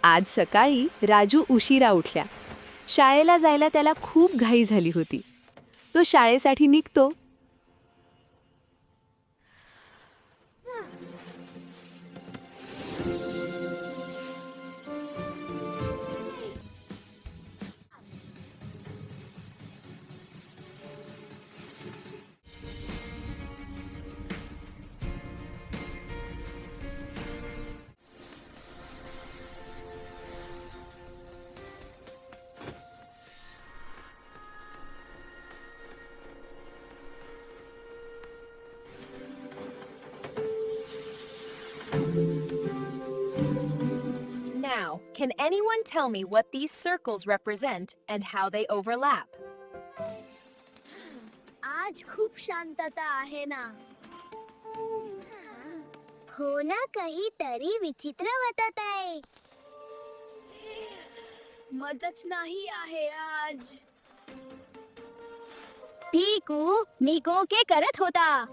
आज सकाळी राजू उशिरा उठल्या. शाळेला जायला त्याला खूप घाई झाली होती. तो शाळेसाठी निघतो. Now, can anyone tell me what these circles represent and how they overlap? आज खूप शांतता आहे ना. हो ना, काहीतरी विचित्र वाटत आहे. मजाच नाही आहे आज. टिकू निको के करत होता.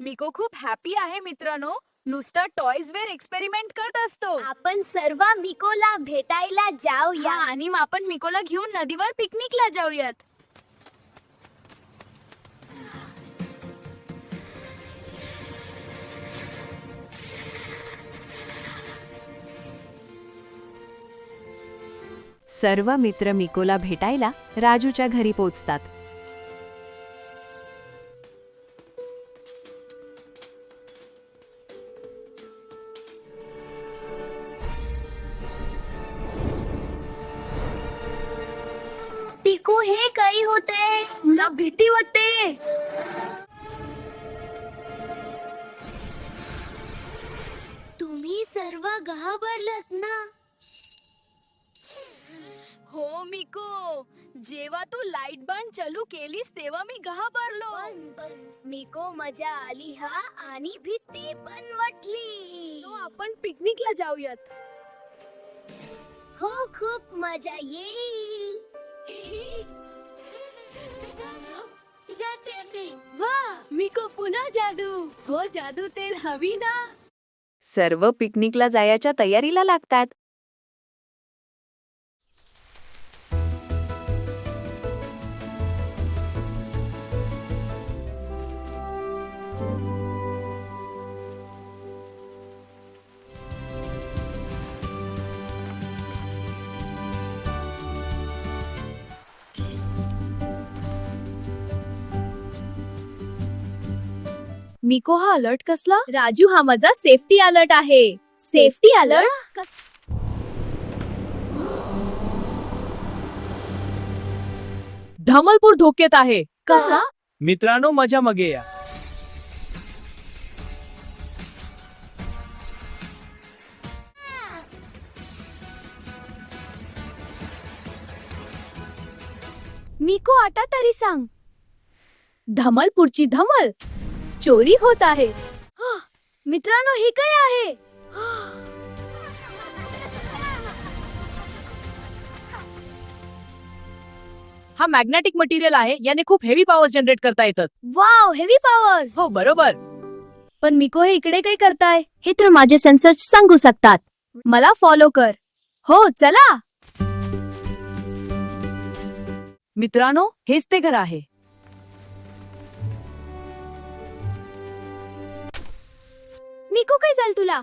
मिको खूप हॅपी आहे मित्रांनो. नुसता टॉयज वर एक्सपेरिमेंट करत असतो. आपण सर्व मिकोला भेटायला जाऊया. आणि आपण मिकोला घेऊन नदीवर पिकनिकला जाऊयात. सर्व मित्र मिकोला भेटायला राजूच्या घरी पोचतात. टिकू हे काही होते. मला भीती वाटते. तुम्ही सर्व घाबरलात ना. हो मिको, जेव्हा तू लाईट बंद चालू केलीस तेव्हा मी घाबरलो. मिको मजा आली हा, आणि भीती पण वाटली. आपण पिकनिकला जाऊयात. हो, खूप मजा येईल. वा, मिको पुन्हा जादू. हो, जादू ते हवी ना. सर्व पिकनिकला जायच्या तयारीला लागतात. मिको, हा अलर्ट कसला? राजू, हा माझा सेफ्टी अलर्ट आहे. Safety alert? धमलपूर धोक्यात आहे. कसा? मित्रांनो, माझ्या मागे या. मिको, आता तरी सांग. धमलपूरची धमल चोरी होत आहे. मित्रांनो, हे काय आहे? हा मॅग्नेटिक मटेरियल आहे. याने खूप हेवी पॉवर जनरेट करता येतात. Wow, heavy power. हो, बरोबर. पण मिको, हे इकडे काय करताय? हे तर माझे सेन्सर्स सांगू शकतात. मला फॉलो कर. हो, चला. मित्रांनो, हेच ते घर आहे. मिको, काय झालं तुला?